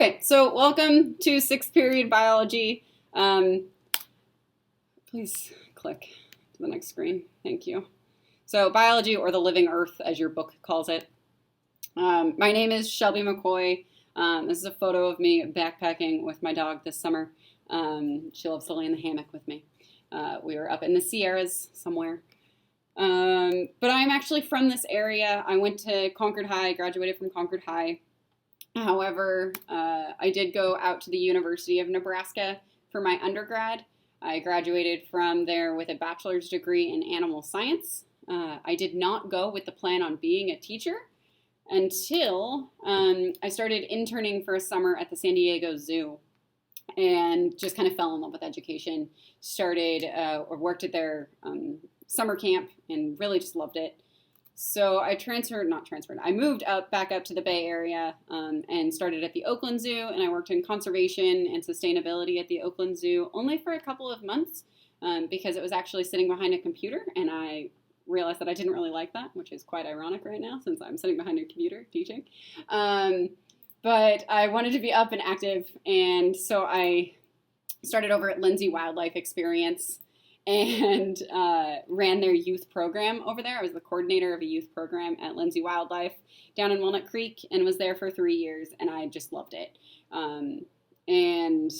Okay, so welcome to sixth period biology. Please click to the next screen. Thank you. So biology, or the living earth as your book calls it. My name is Shelby McCoy. This is a photo of me backpacking with my dog this summer. She loves to lay in the hammock with me. We were up in the Sierras somewhere. But I'm actually from this area. I went to Concord High, graduated from Concord High. However, I did go out to the University of Nebraska for my undergrad. I graduated from there with a bachelor's degree in animal science. I did not go with the plan on being a teacher until I started interning for a summer at the San Diego Zoo and just kind of fell in love with education. Started or worked at their summer camp and really just loved it. So I I moved back up to the Bay Area and started at the Oakland Zoo, and I worked in conservation and sustainability at the Oakland Zoo only for a couple of months because it was actually sitting behind a computer, and I realized that I didn't really like that, which is quite ironic right now since I'm sitting behind a computer teaching. But I wanted to be up and active, and so I started over at Lindsay Wildlife Experience and ran their youth program over there. I was the coordinator of a youth program at Lindsay Wildlife down in Walnut Creek and was there for 3 years, and I just loved it. And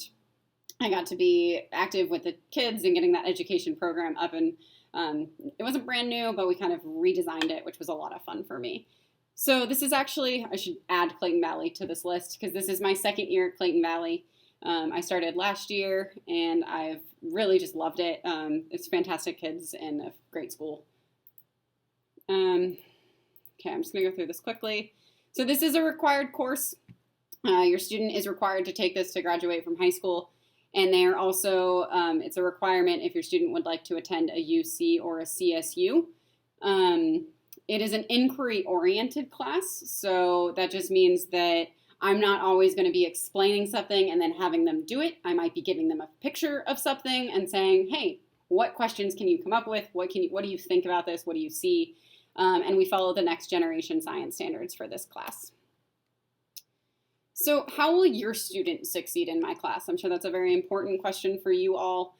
I got to be active with the kids and getting that education program up, and it wasn't brand new, but we kind of redesigned it, which was a lot of fun for me. So this is actually, I should add Clayton Valley to this list because this is my second year at Clayton Valley. I started last year, and I've really just loved it. It's fantastic kids and a great school. Okay, I'm just going to go through this quickly. So this is a required course. Your student is required to take this to graduate from high school, and they are also, it's a requirement if your student would like to attend a UC or a CSU. It is an inquiry-oriented class, so that just means that I'm not always going to be explaining something and then having them do it. I might be giving them a picture of something and saying, hey, what questions can you come up with? What do you think about this? What do you see? And we follow the next generation science standards for this class. So how will your student succeed in my class? I'm sure that's a very important question for you all.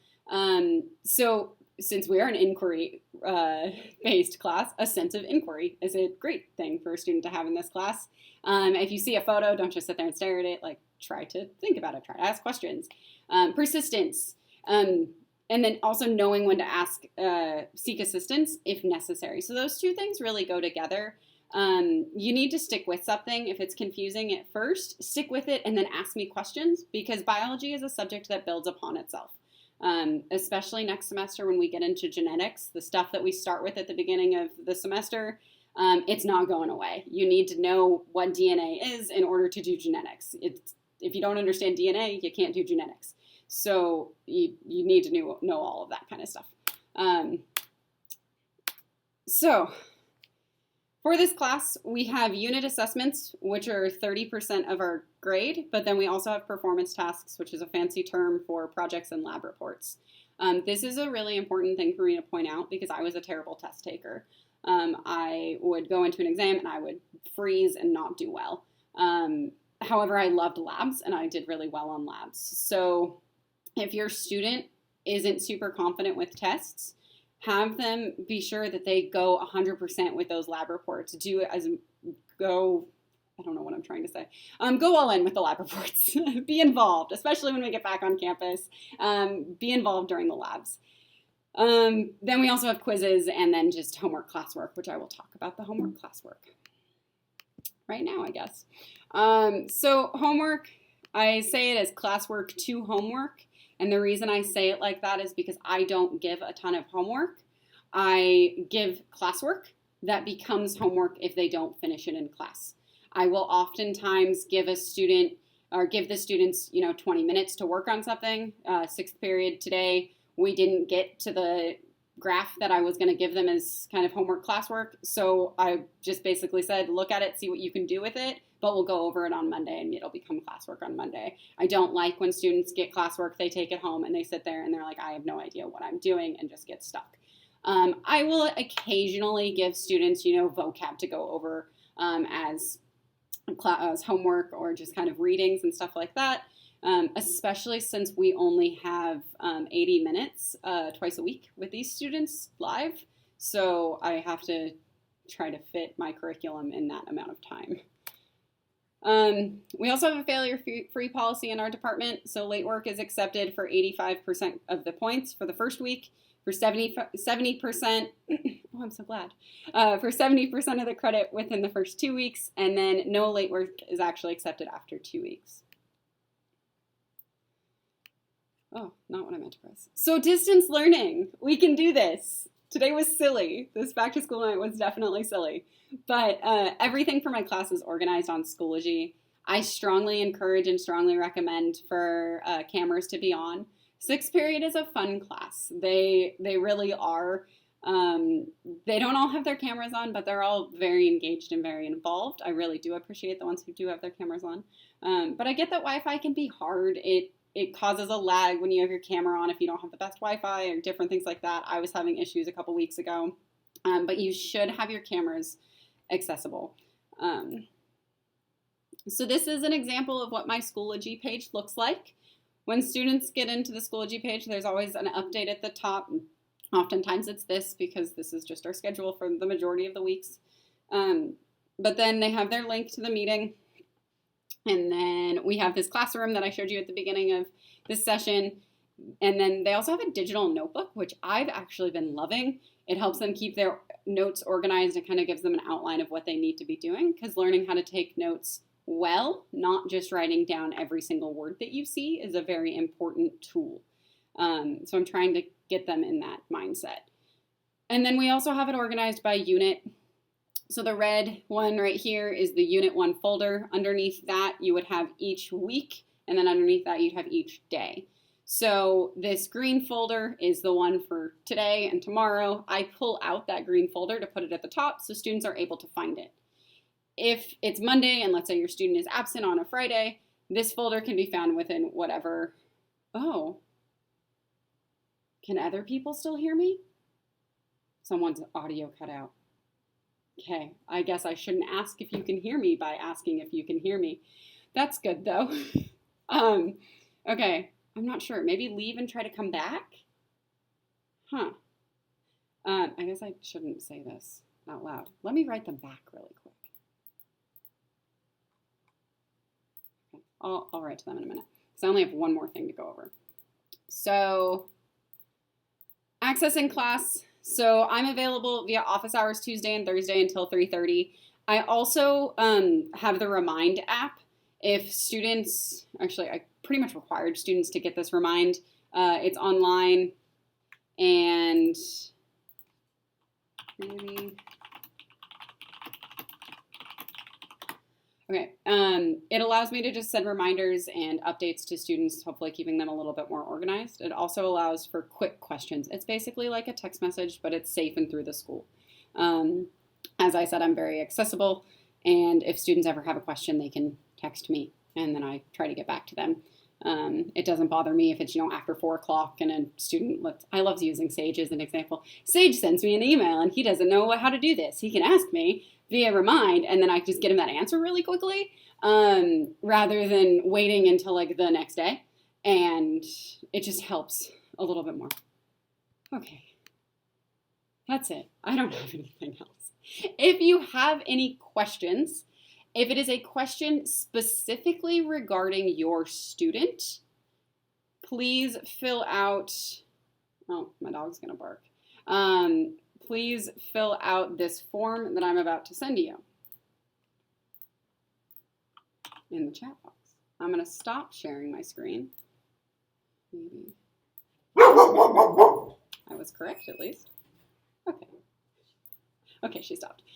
So since we are an inquiry-based class, a sense of inquiry is a great thing for a student to have in this class. If you see a photo, don't just sit there and stare at it. Like, try to think about it. Try to ask questions. Persistence. And then also knowing when to seek assistance if necessary. So those two things really go together. You need to stick with something. If it's confusing at first, stick with it and then ask me questions, because biology is a subject that builds upon itself. Especially next semester when we get into genetics, the stuff that we start with at the beginning of the semester, it's not going away. You need to know what DNA is in order to do genetics. If you don't understand DNA, you can't do genetics. So you need to know all of that kind of stuff. So for this class, we have unit assessments, which are 30% of our grade, but then we also have performance tasks, which is a fancy term for projects and lab reports. This is a really important thing for me to point out because I was a terrible test taker. I would go into an exam and I would freeze and not do well. However, I loved labs and I did really well on labs. So if your student isn't super confident with tests, have them be sure that they go 100% with those lab reports. I don't know what I'm trying to say. Go all in with the lab reports. Be involved, especially when we get back on campus. Be involved during the labs. Then we also have quizzes and then just homework classwork, which I will talk about the homework classwork right now, I guess. So homework, I say it as classwork to homework. And the reason I say it like that is because I don't give a ton of homework. I give classwork that becomes homework if they don't finish it in class. I will oftentimes give the students, 20 minutes to work on something. Sixth period today, we didn't get to the graph that I was going to give them as kind of homework classwork. So I just basically said, look at it, see what you can do with it, but we'll go over it on Monday and it'll become classwork on Monday. I don't like when students get classwork, they take it home and they sit there and they're like, I have no idea what I'm doing, and just get stuck. I will occasionally give students, vocab to go over as class homework or just kind of readings and stuff like that. Especially since we only have 80 minutes twice a week with these students live. So I have to try to fit my curriculum in that amount of time. We also have a failure-free policy in our department. So late work is accepted for 85% of the points for the first week. For 70%, oh, I'm so glad, for 70% of the credit within the first 2 weeks, and then no late work is actually accepted after 2 weeks. Oh, not what I meant to press. So distance learning, we can do this. Today was silly. This back to school night was definitely silly. But everything for my class is organized on Schoology. I strongly encourage and strongly recommend for cameras to be on. Sixth period is a fun class. They really are. They don't all have their cameras on, but they're all very engaged and very involved. I really do appreciate the ones who do have their cameras on. But I get that Wi-Fi can be hard. It causes a lag when you have your camera on if you don't have the best Wi-Fi or different things like that. I was having issues a couple weeks ago, but you should have your cameras accessible. So this is an example of what my Schoology page looks like. When students get into the Schoology page, there's always an update at the top. Oftentimes it's this because this is just our schedule for the majority of the weeks. But then they have their link to the meeting. And then we have this classroom that I showed you at the beginning of this session. And then they also have a digital notebook, which I've actually been loving. It helps them keep their notes organized and kind of gives them an outline of what they need to be doing, because learning how to take notes well, not just writing down every single word that you see, is a very important tool. So I'm trying to get them in that mindset. And then we also have it organized by unit. So the red one right here is the Unit 1 folder. Underneath that, you would have each week, and then underneath that, you'd have each day. So this green folder is the one for today and tomorrow. I pull out that green folder to put it at the top so students are able to find it. If it's Monday and let's say your student is absent on a Friday, this folder can be found within whatever. Oh, can other people still hear me? Someone's audio cut out. Okay, I guess I shouldn't ask if you can hear me by asking if you can hear me. That's good though. Okay, I'm not sure. Maybe leave and try to come back? Huh. I guess I shouldn't say this out loud. Let me write them back really quick. Okay, I'll write to them in a minute because I only have one more thing to go over. So, accessing class. So I'm available via office hours Tuesday and Thursday until 3:30. I also have the Remind app. If students, actually I pretty much required students to get this Remind. It's online and maybe, okay. It allows me to just send reminders and updates to students, hopefully keeping them a little bit more organized. It also allows for quick questions. It's basically like a text message, but it's safe and through the school. As I said, I'm very accessible, and if students ever have a question, they can text me, and then I try to get back to them. It doesn't bother me if it's, after 4 o'clock and a student, I love using Sage as an example. Sage sends me an email and he doesn't know how to do this. He can ask me via Remind and then I just get him that answer really quickly, rather than waiting until the next day. And it just helps a little bit more. Okay, that's it. I don't have anything else. If you have any questions, if it is a question specifically regarding your student, please fill out, oh, my dog's gonna bark. Please fill out this form that I'm about to send you in the chat box. I'm gonna stop sharing my screen. Maybe. I was correct at least. Okay. Okay, she stopped.